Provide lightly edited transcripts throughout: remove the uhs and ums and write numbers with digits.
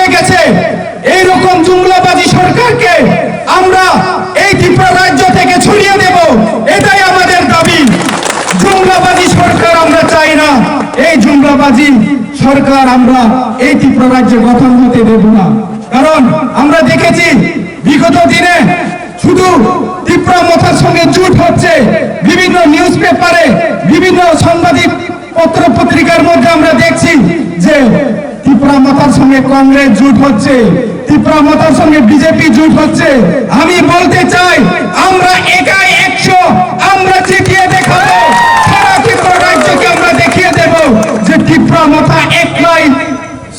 চলে গেছে। এইরকম জুমলাবাজি সরকারকে আমরা এই ত্রিপুরা রাজ্য থেকে ছড়িয়ে দেব, এটাই আমাদের দাবি। জুমলাবাজি সরকার আমরা চাই না। এই জুমলাবাজি সরকার আমরা এই ত্রিপুরা রাজ্যে গঠন হতে দেব না। কারণ আমরা দেখেছি বিগত দিনে শুধু ত্রিপুরা মথার সঙ্গে জুট হচ্ছে। বিভিন্ন নিউজ পেপারে, বিভিন্ন সাংবাদিক পত্র পত্রিকার মধ্যে আমরা দেখছি যে ত্রিপুরা মথার সঙ্গে কংগ্রেস জুট হচ্ছে, ত্রিপুরা মথার সঙ্গে বিজেপি জুট হচ্ছে। আমি বলতে চাই আমরা একাই 100, আমরা জিতিয়ে দেখাবো। সারা ত্রিপুরা রাজ্যকে আমরা দেখিয়ে দেব যে ত্রিপুরা মথা একলাই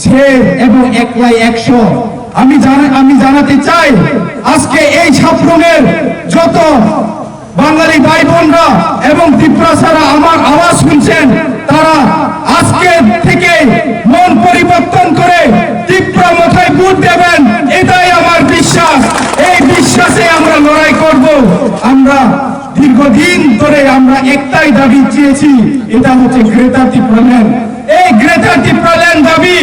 সে এবং একলাই 100। আমি জানাতে চাই আজকে এই সাফরনের যত বাঙালি ভাই বোনরা এবং ত্রিপুরা ছাড়া আমার আওয়াজ শুনছেন, তারা আজকে থেকে মন পরিবর্তন করে ত্রিপুরা মথায় ভোট দেবেন, এটাই আমার বিশ্বাস। এই বিশ্বাসে আমরা লড়াই করব। আমরা দীর্ঘদিন ধরে আমরা একটাই দাবি চেয়েছি, এটা হচ্ছে গ্রেটার ত্রিপুরা ল্যান্ড। এই গ্রেটার ত্রিপুরা ল্যান্ড দাবি,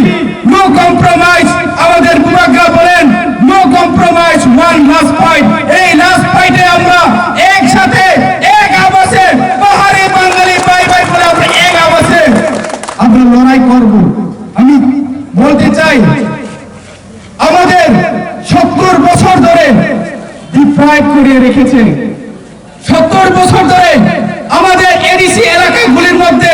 নো কম্প্রোমাইজ। আমাদের বুবাগ্রা বলেন no compromise, one last fight. এই লাস্ট ফাইটে আমরা একসাথে এক আওয়াজে পাহাড়ি বাঙালি ভাই ভাই বলে আমরা এক আওয়াজে আমরা লড়াই করব। আমি বলতে চাই আমাদের 70 বছর ধরে ডিপ্রাইভ করে রেখেছে। 70 বছর ধরে আমাদের এডিসি এলাকাগুলির মধ্যে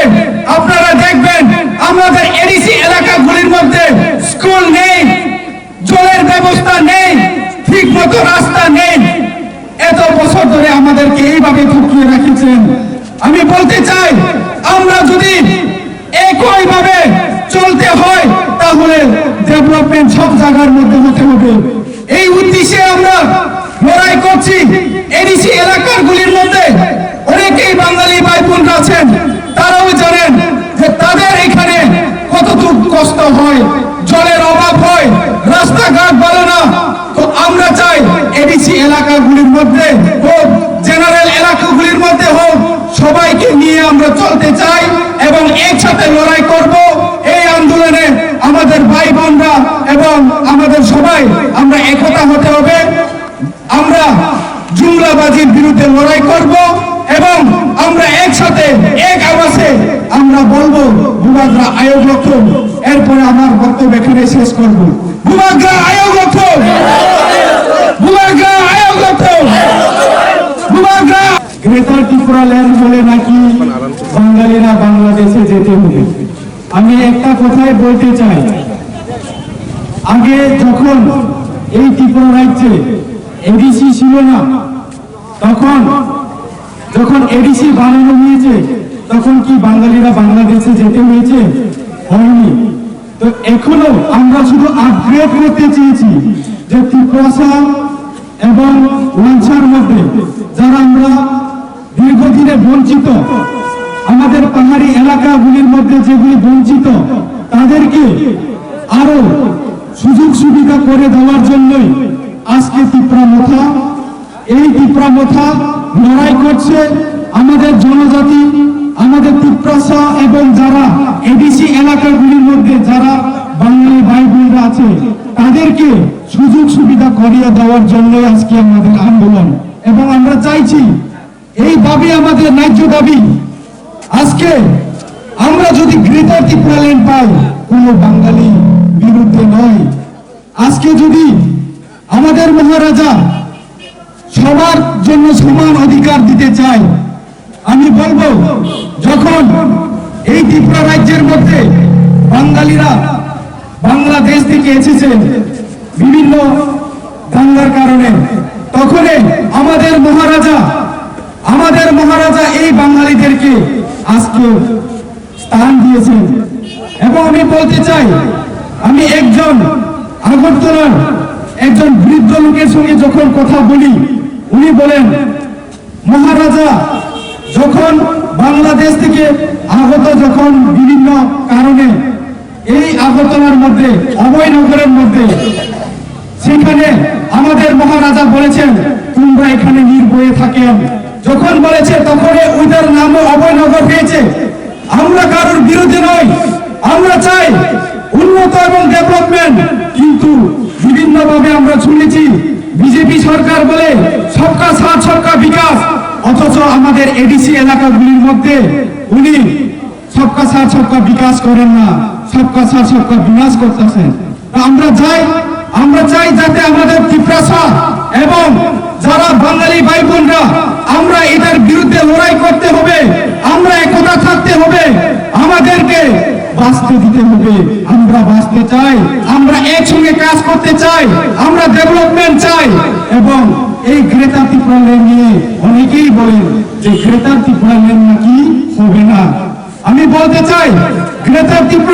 আপনারা দেখবেন আমাদের এডিসি এলাকাগুলির মধ্যে স্কুল নেই, জলের ব্যবস্থা নেই, ঠিক মতো রাস্তা নেই। এত বছর ধরে আমাদেরকে এইভাবে ঠকিয়ে রেখেছেন। আমি বলতে চাই আমরা যদি একইভাবে চলতে হয় তাহলে ডেভেলপমেন্ট সব জায়গার মধ্যে হতে হবে। এই উদ্দেশ্যে আমরা লড়াই করছি। এডিসি এলাকাগুলির মধ্যে অনেকেই বাঙালি ভাই বোনরা আছেন, তারাও জানেন যে তাদের এখানে কতটুকু কষ্ট হয়, জলের অভাব হয়, রাস্তাঘাট ভালো না। তো আমরা চাই এডিসি এলাকাগুলির মধ্যে হোক, জেনারেল এলাকাগুলির মধ্যে হোক, সবাইকে নিয়ে আমরা চলতে চাই এবং একসাথে লড়াই করব। এই আন্দোলনে আমাদের ভাই বোনরা এবং আমাদের সবাই আমরা একতা হতে হবে। আমরা জুমলাবাজির বিরুদ্ধে লড়াই করব এবং আমরা একসাথে এক আওয়াজে আমরা বলবো বুবাগ্রা আয়োগ গঠন। এরপরে আমার বক্তব্য এখানে শেষ করব। বুবাগ্রা আয়োগ গঠন, বুবাগ্রা আয়োগ গঠন, বুবাগ্রা। গ্রেটার ত্রিপুরা ল্যান্ড বলে নাকি বাঙালিরা বাংলাদেশে যেতে হবে। আমি একটা কথাই বলতে চাই, আগে যখন এই ত্রিপুরা রাজ্যে এডিসি ছিল না, যখন এডিসি বানানো হয়েছে তখন কি বাঙালিরা বাংলাদেশে যেতে হয়েছে? হয়নি। তো এখনো আমরা শুধু আপগ্রেড করতে চেয়েছি যে ত্রিপুরা এবং ওয়ানসার মধ্যে যারা আমরা দীর্ঘদিনে বঞ্চিত, আমাদের পাহাড়ি এলাকাগুলির মধ্যে যেগুলি বঞ্চিত, তাদেরকে আরো সুযোগ সুবিধা করে দেওয়ার জন্যই আজকে ত্রিপুরা মথা, এই ত্রিপুরা মথা লড়াই করছে। আমাদের জনজাতি, আমাদের ত্রিপুরা এবং যারা এডিসি এলাকাগুলির মধ্যে যারা বাঙালি ভাই বোনরা আছে, তাদেরকে সুযোগ সুবিধা করিয়ে দেওয়ার জন্যই আজকে আমাদের আন্দোলন। এবং আমরা চাইছি এই দাবি আমাদের ন্যায্য দাবি। আজকে আমরা যদি গ্রেটার ত্রিপুরা ল্যান্ড পাই, কোনো বাঙালি বিরুদ্ধে নয়। আজকে যদি আমাদের মহারাজা সবার জন্য সমান অধিকার দিতে চায়, আমি বলবো যখন এই ত্রিপুরা রাজ্যের মধ্যে বাঙালিরা বাংলাদেশ থেকে এসেছেন বিভিন্ন দাঙ্গার কারণে, তখন আমাদের মহারাজা এই বাঙালিদেরকে আজকে স্থান দিয়েছেন। এবং আমি বলতে চাই, আমি একজন আগরতলার একজন বৃদ্ধ লোকের সঙ্গে যখন কথা বলি, উনি বলেন মহারাজা যখন বাংলাদেশ থেকে আগত, যখন বিভিন্ন কারণে এই আগরতলার মধ্যে অভয়নগরের মধ্যে, সেখানে আমাদের মহারাজা বলেছেন তোমরা এখানে নির্ভয়ে থাকেন। যখন বলেছে তখন ওদের নামও অভয়নগর হয়েছে। আমরা কারোর বিরুদ্ধে নই, আমরা চাই উন্নত এবং ডেভেলপমেন্ট, কিন্তু শুনেছি বিজেপি সরকার বলে সবকা সাথ সবকা বিকাশ, অথচ আমাদের এডিসি এলাকাগুলির মধ্যে উনি সবকা সাথ সবকা বিকাশ করেন না, সবকা সাথ সবকা বিনাশ করতেছেন। আমরা চাই যাতে আমাদের ত্রিপুরা এবং যারা বাঙালি ভাই বোনরা আমরা এটার বিরুদ্ধে লড়াই করতে হবে, আমরা একতা থাকতে হবে, আমাদেরকে বাঁচতে দিতে হবে। আমরা বাঁচতে চাই, আমরা একসঙ্গে কাজ করতে চাই, আমরা ডেভেলপমেন্ট চাই। এবং এই গ্রেটার ত্রিপুরা ল্যান্ড নিয়ে অনেকেই বলেন যে গ্রেটার ত্রিপুরা ল্যান্ড নাকি হবে না। আমি বলতে চাই গ্রেটার ত্রিপুরা